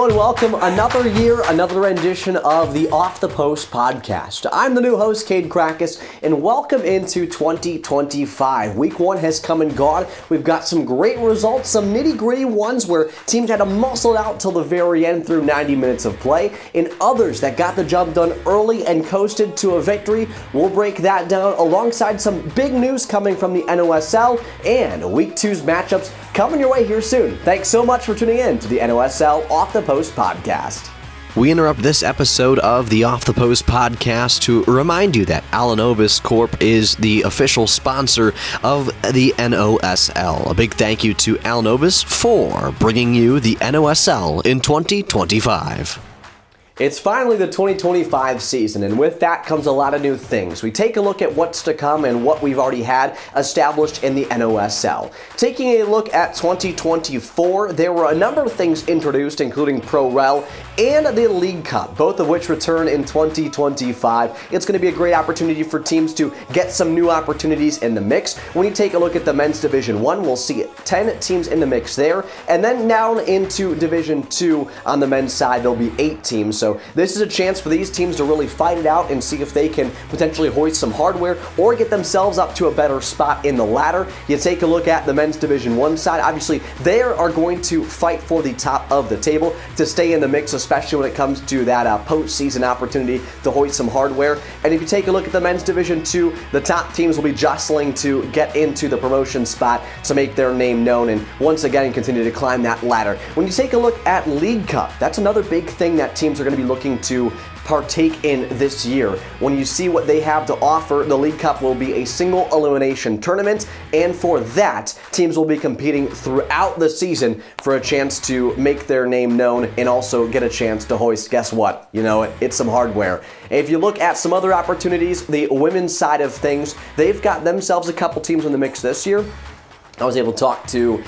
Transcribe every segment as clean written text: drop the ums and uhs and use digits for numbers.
Hello and welcome. Another year, another rendition of the Off the Post podcast. I'm the new host, Cade Krakis, and welcome into 2025. Week 1 has come and gone. We've got some great results, some nitty-gritty ones where teams had to muscle it out till the very end through 90 minutes of play, and others that got the job done early and coasted to a victory. We'll break that down alongside some big news coming from the NOSL and Week 2's matchups coming your way here soon. Thanks so much for tuning in to the NOSL Off the Post podcast. We interrupt this episode of the Off the Post podcast to remind you that Alanovis Corp is the official sponsor of the NOSL. A big thank you to Alanovis for bringing you the NOSL in 2025. It's finally the 2025 season, and with that comes a lot of new things. We take a look at what's to come and what we've already had established in the NOSL. Taking a look at 2024, there were a number of things introduced, including Pro Rel and the League Cup, both of which return in 2025. It's going to be a great opportunity for teams to get some new opportunities in the mix. When you take a look at the Men's Division 1, we'll see 10 teams in the mix there, and then down into Division 2 on the men's side, there'll be 8 teams. So this is a chance for these teams to really fight it out and see if they can potentially hoist some hardware or get themselves up to a better spot in the ladder. You take a look at the Men's Division 1 side, obviously they are going to fight for the top of the table to stay in the mix, especially when it comes to that postseason opportunity to hoist some hardware. And if you take a look at the Men's Division 2, the top teams will be jostling to get into the promotion spot to make their name known and once again continue to climb that ladder. When you take a look at League Cup, that's another big thing that teams are going to be looking to partake in this year. When you see what they have to offer, the League Cup will be a single elimination tournament, and for that, teams will be competing throughout the season for a chance to make their name known and also get a chance to hoist, guess what? You know, it's some hardware. If you look at some other opportunities, the women's side of things, they've got themselves a couple teams in the mix this year. I was able to talk to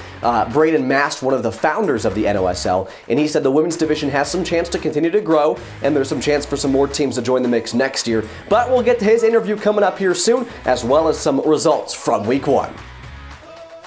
Braden Mast, one of the founders of the NOSL, and he said the women's division has some chance to continue to grow, and there's some chance for some more teams to join the mix next year. But we'll get to his interview coming up here soon, as well as some results from Week 1.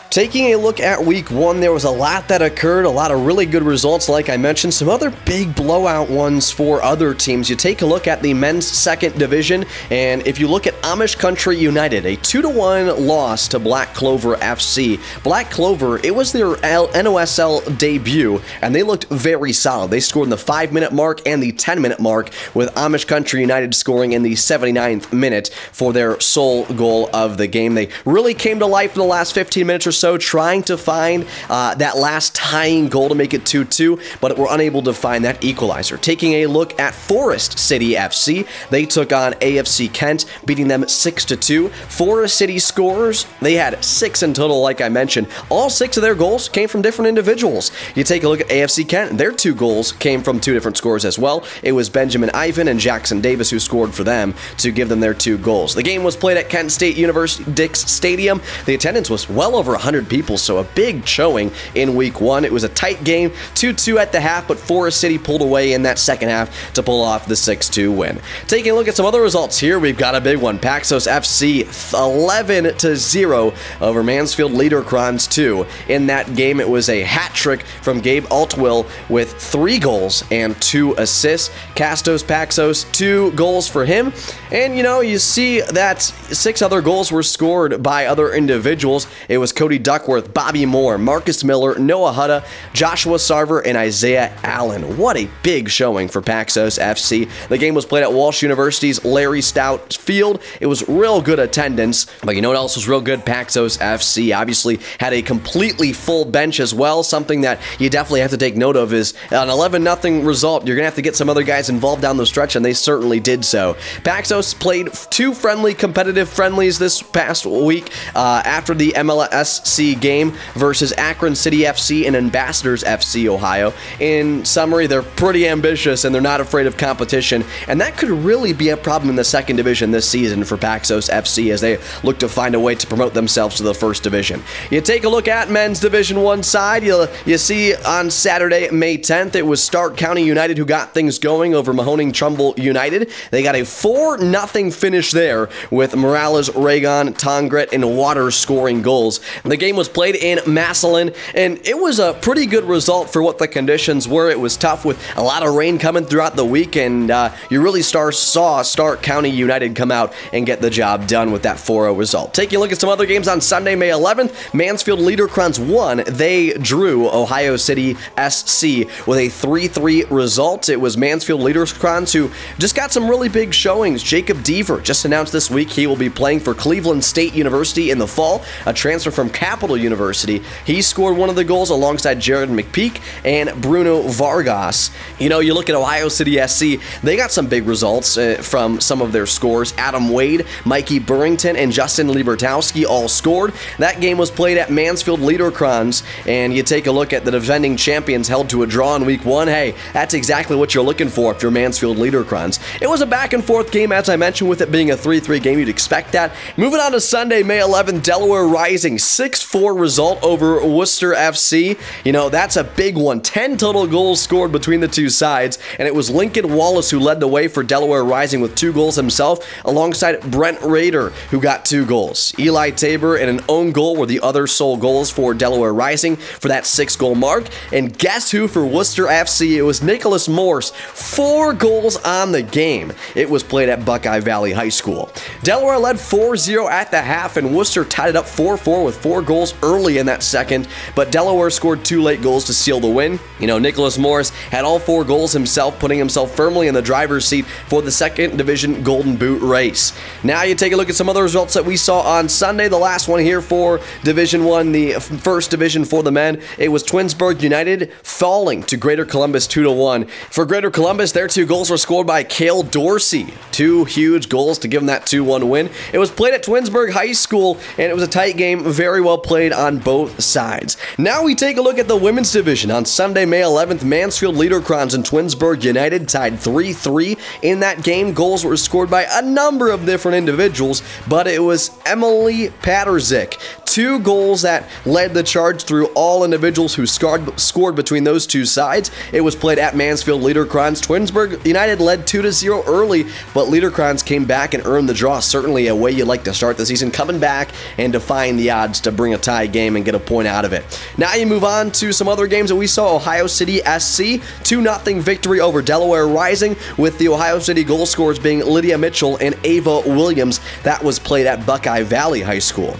Taking a look at Week 1, there was a lot that occurred, a lot of really good results, like I mentioned, some other big blowout ones for other teams. You take a look at the men's second division, and if you look at Amish Country United, a 2-1 loss to Black Clover FC. Black Clover, it was their NOSL debut, and they looked very solid. They scored in the 5-minute mark and the 10-minute mark, with Amish Country United scoring in the 79th minute for their sole goal of the game. They really came to life in the last 15 minutes or so, trying to find that last tying goal to make it 2-2, but were unable to find that equalizer. Taking a look at Forest City FC, they took on AFC Kent, beating them 6-2. Forest City scores, they had 6 in total, like I mentioned. All 6 of their goals came from different individuals. You take a look at AFC Kent, their 2 goals came from 2 different scorers as well. It was Benjamin Ivan and Jackson Davis who scored for them to give them their 2 goals. The game was played at Kent State University Dix Stadium. The attendance was well over 100 people, so a big showing in Week 1. It was a tight game, 2-2 at the half, but Forest City pulled away in that second half to pull off the 6-2 win. Taking a look at some other results here, we've got a big one. Paxos FC 11-0 over Mansfield Liederkranz 2. In that game, it was a hat trick from Gabe Altwill with 3 goals and 2 assists. Castos Paxos, 2 goals for him. And, you see that 6 other goals were scored by other individuals. It was Cody Duckworth, Bobby Moore, Marcus Miller, Noah Hutta, Joshua Sarver, and Isaiah Allen. What a big showing for Paxos FC. The game was played at Walsh University's Larry Stout Field. It was real good attendance, but you know what else was real good? Paxos FC obviously had a completely full bench as well. Something that you definitely have to take note of is an 11-0 result. You're going to have to get some other guys involved down the stretch, and they certainly did so. Paxos played 2 competitive friendlies this past week after the MLSC game versus Akron City FC and Ambassadors FC Ohio. In summary, they're pretty ambitious and they're not afraid of competition, and that could really be a problem in the second division this season for Paxos FC as they look to find a way to promote themselves to the first division. You take a look at men's Division 1 side, you see on Saturday, May 10th, it was Stark County United who got things going over Mahoning Trumbull United. They got a 4-0 finish there with Morales, Reagan, Tongret, and Waters scoring goals. The The game was played in Massillon, and it was a pretty good result for what the conditions were. It was tough with a lot of rain coming throughout the week, and you really saw Stark County United come out and get the job done with that 4-0 result. Taking a look at some other games on Sunday, May 11th, Mansfield Liederkranz won. They drew Ohio City SC with a 3-3 result. It was Mansfield Liederkranz who just got some really big showings. Jacob Deaver just announced this week he will be playing for Cleveland State University in the fall, a transfer from Capital University. He scored one of the goals alongside Jared McPeak and Bruno Vargas. You know, you look at Ohio City SC, they got some big results from some of their scores. Adam Wade, Mikey Burrington, and Justin Liebertowski all scored. That game was played at Mansfield Liederkranz, and you take a look at the defending champions held to a draw in week 1. Hey, that's exactly what you're looking for if you're Mansfield Liederkranz. It was a back and forth game, as I mentioned, with it being a 3-3 game. You'd expect that. Moving on to Sunday, May 11th, Delaware Rising 6-4 result over Worcester FC. You know, that's a big one. 10 total goals scored between the two sides, and it was Lincoln Wallace who led the way for Delaware Rising with 2 goals himself, alongside Brent Rader, who got 2 goals. Eli Tabor and an own goal were the other sole goals for Delaware Rising for that 6-goal mark. And guess who for Worcester FC? It was Nicholas Morse. 4 goals on the game. It was played at Buckeye Valley High School. Delaware led 4-0 at the half, and Worcester tied it up 4-4 with 4 goals early in that second, but Delaware scored 2 late goals to seal the win. You know, Nicholas Morris had all 4 goals himself, putting himself firmly in the driver's seat for the second division Golden Boot race. Now you take a look at some other results that we saw on Sunday. The last one here for Division 1, the first division for the men. It was Twinsburg United falling to Greater Columbus 2-1. For Greater Columbus, their 2 goals were scored by Cale Dorsey. 2 huge goals to give them that 2-1 win. It was played at Twinsburg High School, and it was a tight game, very well played on both sides. Now we take a look at the women's division. On Sunday, May 11th, Mansfield Liederkranz and Twinsburg United tied 3-3 in that game. Goals were scored by a number of different individuals, but it was Emily Paterzik. 2 goals that led the charge through all individuals who scored between those two sides. It was played at Mansfield Liederkranz. Twinsburg United led 2-0 early, but Liederkranz came back and earned the draw. Certainly a way you like to start the season, coming back and defying the odds to bring a tie game and get a point out of it. Now you move on to some other games that we saw. Ohio City SC, 2-0 victory over Delaware Rising, with the Ohio City goal scorers being Lydia Mitchell and Ava Williams. That was played at Buckeye Valley High School.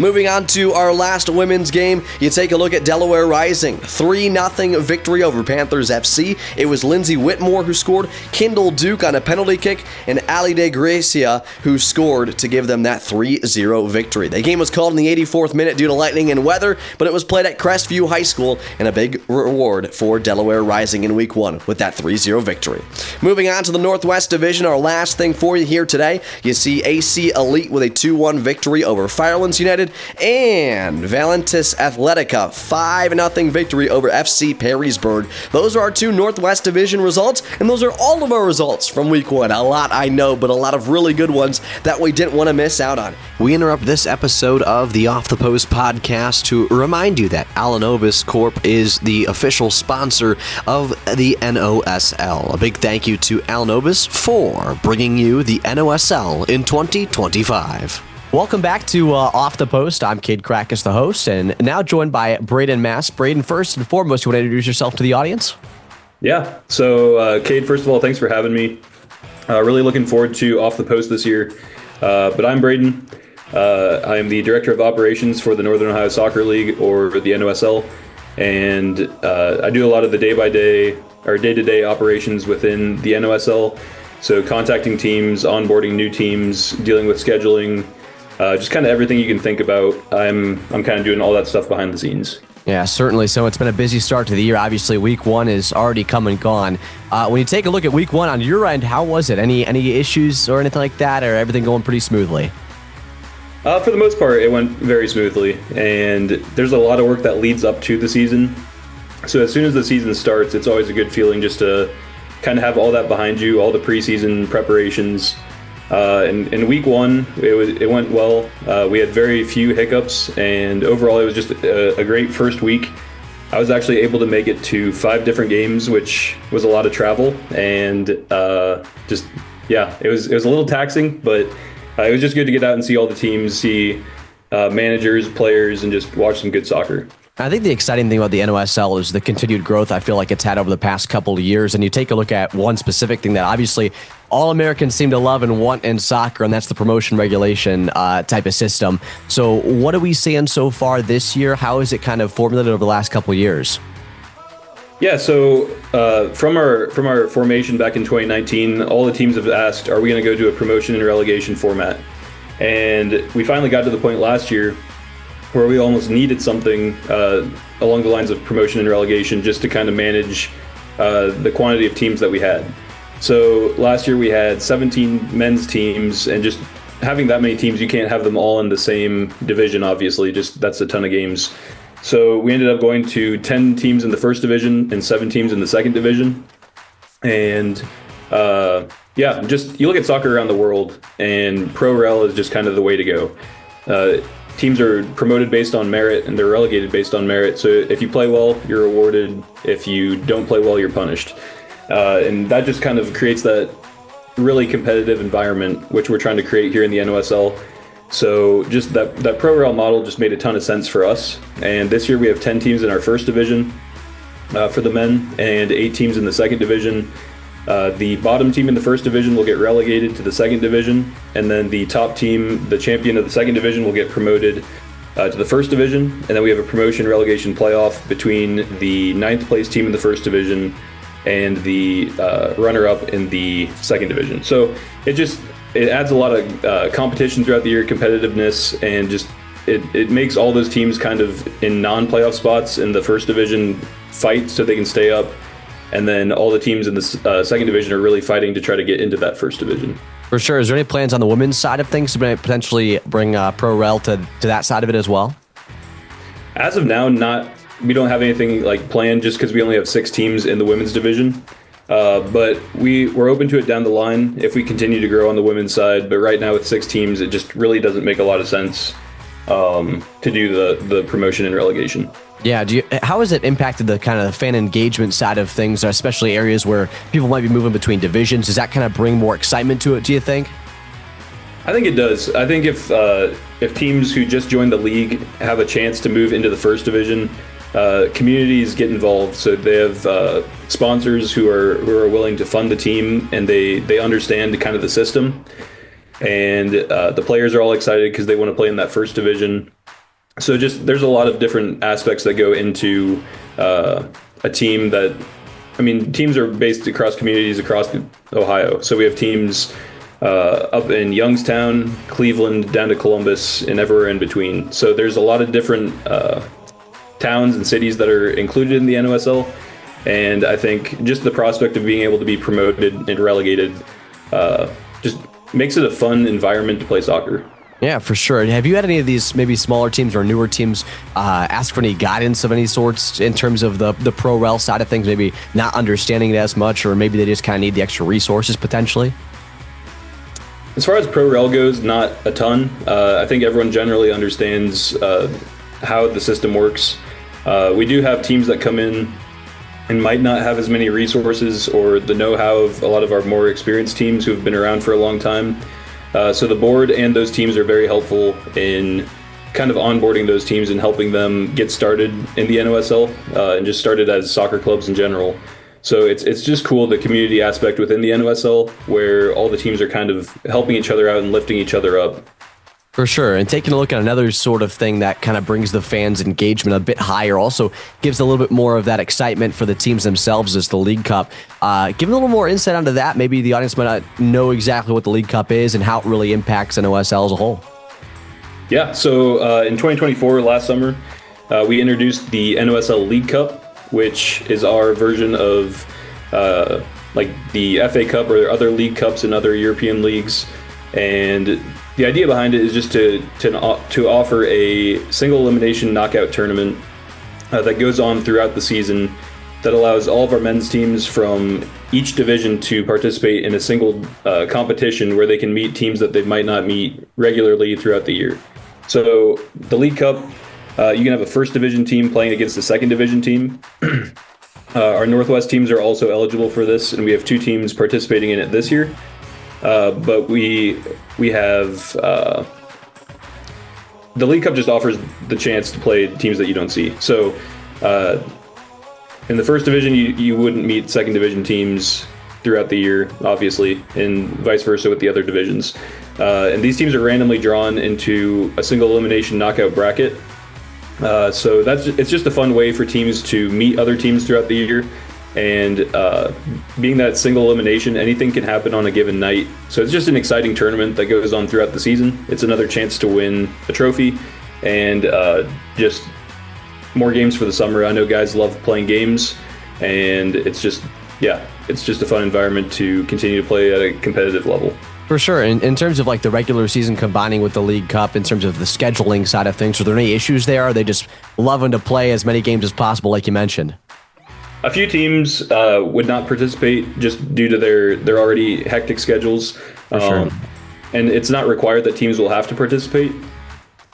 Moving on to our last women's game, you take a look at Delaware Rising. 3-0 victory over Panthers FC. It was Lindsay Whitmore who scored, Kendall Duke on a penalty kick, and Ali De Gracia who scored to give them that 3-0 victory. The game was called in the 84th minute due to lightning and weather, but it was played at Crestview High School, and a big reward for Delaware Rising in week 1 with that 3-0 victory. Moving on to the Northwest Division, our last thing for you here today, you see AC Elite with a 2-1 victory over Firelands United, and Valentis Athletica 5-0 victory over FC Perrysburg. Those are our 2 Northwest Division results, and those are all of our results from week 1. A lot, I know, but a lot of really good ones that we didn't want to miss out on. We interrupt this episode of the Off the Post podcast to remind you that Alanovus Corp is the official sponsor of the NOSL. A big thank you to Alanovus for bringing you the NOSL in 2025. Welcome back to Off the Post. I'm Cade Crackus, the host, and now joined by Braden Mast. Braden, first and foremost, you want to introduce yourself to the audience? Yeah. So, Cade, first of all, thanks for having me. Really looking forward to Off the Post this year. But I'm Braden. I'm the Director of Operations for the Northern Ohio Soccer League, or the NOSL, and I do a lot of the day-by-day or day-to-day operations within the NOSL. So contacting teams, onboarding new teams, dealing with scheduling, just kind of everything you can think about. I'm kind of doing all that stuff behind the scenes. Yeah, certainly. So it's been a busy start to the year. Obviously, week 1 is already come and gone. When you take a look at week 1 on your end, how was it? Any issues or anything like that, or everything going pretty smoothly? For the most part, it went very smoothly, and there's a lot of work that leads up to the season. So as soon as the season starts, it's always a good feeling just to kind of have all that behind you, all the preseason preparations. In week 1, it went well. We had very few hiccups, and overall it was just a great first week. I was actually able to make it to 5 different games, which was a lot of travel, and it was a little taxing, but it was just good to get out and see all the teams, see managers, players, and just watch some good soccer. I think the exciting thing about the NOSL is the continued growth I feel like it's had over the past couple of years. And you take a look at one specific thing that obviously all Americans seem to love and want in soccer, and that's the promotion regulation type of system. So what are we seeing so far this year? How is it kind of formulated over the last couple of years? Yeah, so from our formation back in 2019, all the teams have asked, are we going to go to a promotion and relegation format? And we finally got to the point last year where we almost needed something along the lines of promotion and relegation just to kind of manage the quantity of teams that we had. So last year we had 17 men's teams, and just having that many teams, you can't have them all in the same division, obviously. Just that's a ton of games. So we ended up going to 10 teams in the first division and 7 teams in the second division. And just you look at soccer around the world, and Pro Rel is just kind of the way to go. Teams are promoted based on merit, and they're relegated based on merit. So if you play well, you're rewarded. If you don't play well, you're punished. And that just kind of creates that really competitive environment, which we're trying to create here in the NOSL. So just that Pro Rel model just made a ton of sense for us. And this year we have 10 teams in our first division for the men, and 8 teams in the second division. The bottom team in the first division will get relegated to the second division, and then the top team, the champion of the second division, will get promoted to the first division. And then we have a promotion relegation playoff between the 9th place team in the first division and the runner-up in the second division. So it adds a lot of competition throughout the year, competitiveness, and just it makes all those teams kind of in non-playoff spots in the first division fight so they can stay up. And then all the teams in the second division are really fighting to try to get into that first division. For sure. Is there any plans on the women's side of things to potentially bring Pro Rel to that side of it as well? As of now, we don't have anything like planned, just because we only have 6 teams in the women's division. But we're open to it down the line if we continue to grow on the women's side. But right now with 6 teams, it just really doesn't make a lot of sense to do the promotion and relegation. Yeah. How has it impacted the kind of fan engagement side of things, especially areas where people might be moving between divisions? Does that kind of bring more excitement to it, do you think? I think it does. I think if teams who just joined the league have a chance to move into the first division, communities get involved. So they have sponsors who are willing to fund the team, and they understand kind of the system. And the players are all excited because they want to play in that first division. So there's a lot of different aspects that go into a team teams are based across communities across Ohio. So we have teams up in Youngstown, Cleveland, down to Columbus, and everywhere in between. So there's a lot of different towns and cities that are included in the NOSL. And I think just the prospect of being able to be promoted and relegated just makes it a fun environment to play soccer. Yeah, for sure. Have you had any of these maybe smaller teams or newer teams ask for any guidance of any sorts in terms of the Pro Rel side of things, maybe not understanding it as much, or maybe they just kind of need the extra resources potentially? As far as Pro Rel goes, not a ton. I think everyone generally understands how the system works. We do have teams that come in and might not have as many resources or the know-how of a lot of our more experienced teams who have been around for a long time. So the board and those teams are very helpful in kind of onboarding those teams and helping them get started in the NOSL and just started as soccer clubs in general. So it's just cool, the community aspect within the NOSL, where all the teams are kind of helping each other out and lifting each other up. For sure. And taking a look at another sort of thing that kind of brings the fans' engagement a bit higher, also gives a little bit more of that excitement for the teams themselves, is the League Cup. Give a little more insight onto that. Maybe the audience might not know exactly what the League Cup is and how it really impacts NOSL as a whole. Yeah, so in 2024, last summer, we introduced the NOSL League Cup, which is our version of like the FA Cup or other league cups in other European leagues. And the idea behind it is just to offer a single elimination knockout tournament that goes on throughout the season, that allows all of our men's teams from each division to participate in a single competition where they can meet teams that they might not meet regularly throughout the year. So the League Cup, you can have a first division team playing against a second division team. Our Northwest teams are also eligible for this, and we have 2 teams participating in it this year. But we have the League Cup just offers the chance to play teams that you don't see. So in the first division, you wouldn't meet second division teams throughout the year, obviously, and vice versa with the other divisions. And these teams are randomly drawn into a single elimination knockout bracket. So it's just a fun way for teams to meet other teams throughout the year. And being that single elimination, anything can happen on a given night. So it's just an exciting tournament that goes on throughout the season. It's another chance to win a trophy and just more games for the summer. I know guys love playing games, and it's just a fun environment to continue to play at a competitive level. For sure. In terms of like the regular season combining with the League Cup, in terms of the scheduling side of things, are there any issues there? Are they just loving to play as many games as possible, like you mentioned? A few teams would not participate just due to their already hectic schedules. For sure. And it's not required that teams will have to participate.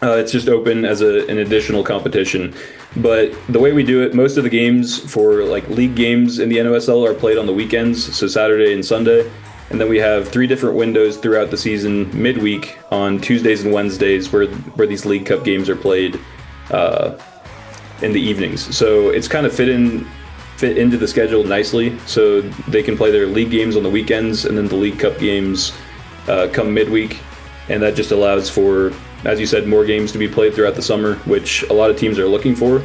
It's just open as an additional competition. But the way we do it, most of the games for like league games in the NOSL are played on the weekends, so Saturday and Sunday. And then we have 3 different windows throughout the season midweek on Tuesdays and Wednesdays where these League Cup games are played in the evenings. So it's kind of fit into the schedule nicely, so they can play their league games on the weekends and then the League Cup games come midweek. And that just allows for, as you said, more games to be played throughout the summer, which a lot of teams are looking for.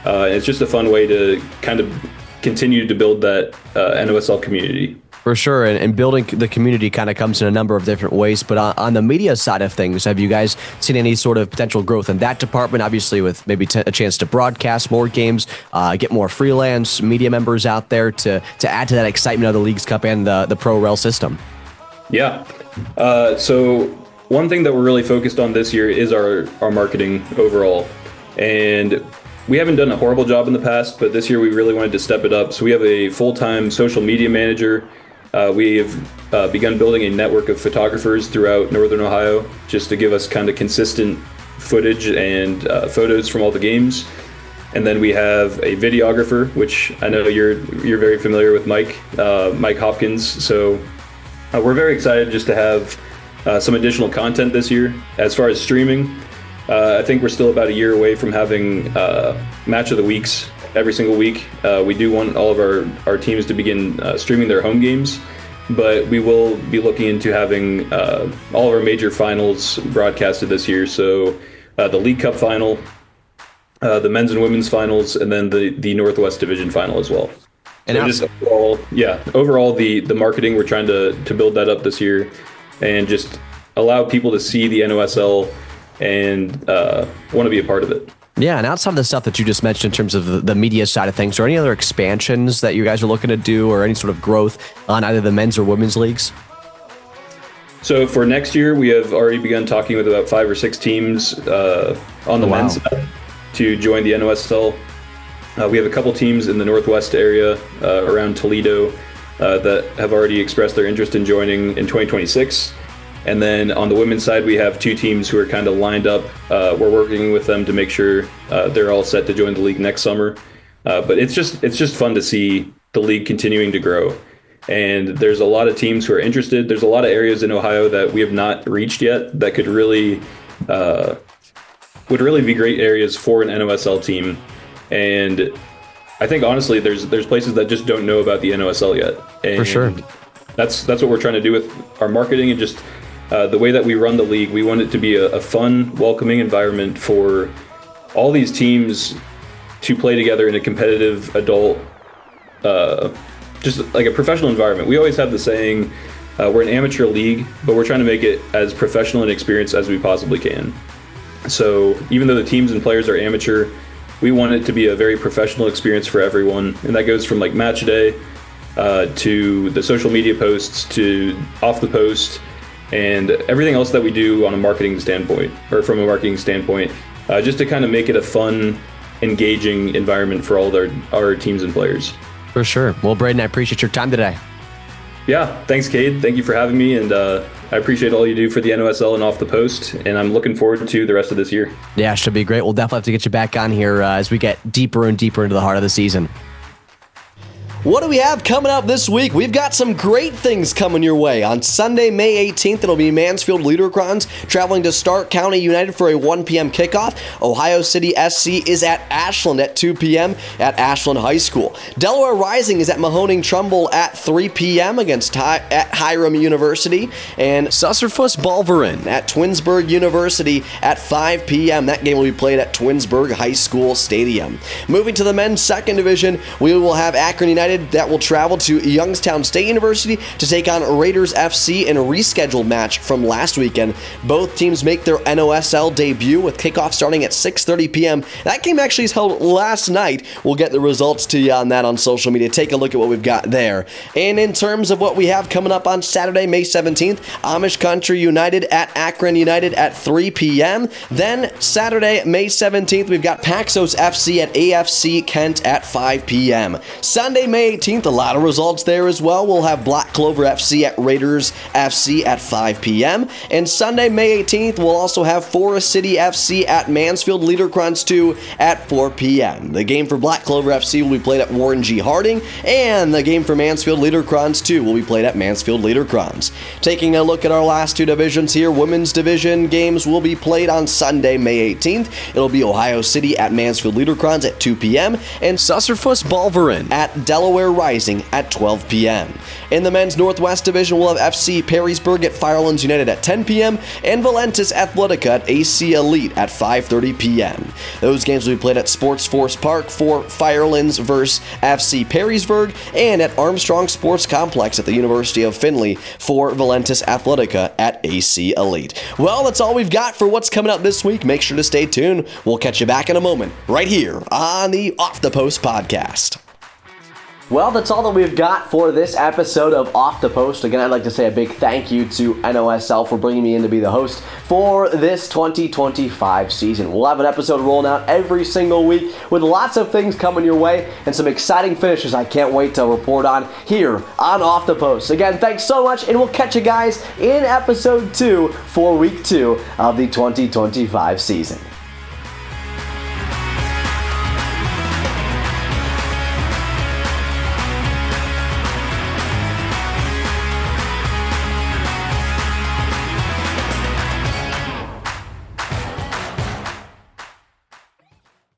And it's just a fun way to kind of continue to build that NOSL community. For sure, and building the community kind of comes in a number of different ways. But on the media side of things, have you guys seen any sort of potential growth in that department? Obviously, with maybe a chance to broadcast more games, get more freelance media members out there to add to that excitement of the Leagues Cup and the Pro Rel system. Yeah. So one thing that we're really focused on this year is our marketing overall. And we haven't done a horrible job in the past, but this year we really wanted to step it up. So we have a full-time social media manager. We have begun building a network of photographers throughout Northern Ohio just to give us kind of consistent footage and photos from all the games. And then we have a videographer, which I know you're very familiar with, Mike Hopkins. So we're very excited just to have some additional content this year. As far as streaming, I think we're still about a year away from having match of the weeks every single week. We do want all of our teams to begin streaming their home games, but we will be looking into having all of our major finals broadcasted this year. So the League Cup final, the men's and women's finals, and then the Northwest Division final as well. And so just overall the marketing, we're trying to build that up this year and just allow people to see the NOSL and want to be a part of it. Yeah, and outside of the stuff that you just mentioned in terms of the media side of things, are any other expansions that you guys are looking to do or any sort of growth on either the men's or women's leagues? So for next year, we have already begun talking with about 5 or 6 teams on the men's side to join the NOSL. We have a couple teams in the Northwest area around Toledo that have already expressed their interest in joining in 2026. And then on the women's side, we have 2 teams who are kind of lined up. We're working with them to make sure they're all set to join the league next summer. But it's just fun to see the league continuing to grow. And there's a lot of teams who are interested. There's a lot of areas in Ohio that we have not reached yet that could really would really be great areas for an NOSL team. And I think honestly, there's places that just don't know about the NOSL yet. And for sure, that's what we're trying to do with our marketing and just the way that we run the league. We want it to be a fun, welcoming environment for all these teams to play together in a competitive adult, just like a professional environment. We always have the saying, we're an amateur league, but we're trying to make it as professional and experienced as we possibly can. So even though the teams and players are amateur, we want it to be a very professional experience for everyone. And that goes from like match day to the social media posts to off the post and everything else that we do on a marketing standpoint or from a marketing standpoint, just to kind of make it a fun, engaging environment for all our teams and players. For sure. Well, Braden, I appreciate your time today. Yeah, thanks, Cade. Thank you for having me, and I appreciate all you do for the NOSL and Off the Post, and I'm looking forward to the rest of this year. Yeah, it should be great. We'll definitely have to get you back on here as we get deeper and deeper into the heart of the season. What do we have coming up this week? We've got some great things coming your way. On Sunday, May 18th, it'll be Mansfield Liederkranz traveling to Stark County United for a 1 p.m. kickoff. Ohio City SC is at Ashland at 2 p.m. at Ashland High School. Delaware Rising is at Mahoning Trumbull at 3 p.m. against at Hiram University. And Susserfuss Balverin at Twinsburg University at 5 p.m. That game will be played at Twinsburg High School Stadium. Moving to the men's second division, we will have Akron United that will travel to Youngstown State University to take on Raiders FC in a rescheduled match from last weekend. Both teams make their NOSL debut with kickoff starting at 6:30 p.m. That game actually is held last night. We'll get the results to you on that on social media. Take a look at what we've got there. And in terms of what we have coming up on Saturday, May 17th, Amish Country United at Akron United at 3 p.m. Then Saturday, May 17th, we've got Paxos FC at AFC Kent at 5 p.m. Sunday, May 18th, a lot of results there as well. We'll have Black Clover FC at Raiders FC at 5 p.m. And Sunday, May 18th, we'll also have Forest City FC at Mansfield Liederkranz 2 at 4 p.m. The game for Black Clover FC will be played at Warren G. Harding, and the game for Mansfield Liederkranz 2 will be played at Mansfield Liederkranz. Taking a look at our last two divisions here, women's division games will be played on Sunday, May 18th. It'll be Ohio City at Mansfield Liederkranz at 2 p.m. and Susserfuss Balverin at Delaware Rising at 12 p.m. In the men's Northwest Division, we'll have FC Perrysburg at Firelands United at 10 p.m. and Valentis Athletica at AC Elite at 5:30 p.m. Those games will be played at Sports Force Park for Firelands versus FC Perrysburg and at Armstrong Sports Complex at the University of Findlay for Valentis Athletica at AC Elite. Well, that's all we've got for what's coming up this week. Make sure to stay tuned. We'll catch you back in a moment right here on the Off the Post podcast. Well, that's all that we've got for this episode of Off the Post. Again, I'd like to say a big thank you to NOSL for bringing me in to be the host for this 2025 season. We'll have an episode rolling out every single week with lots of things coming your way and some exciting finishes I can't wait to report on here on Off the Post. Again, thanks so much, and we'll catch you guys in episode 2 for week 2 of the 2025 season.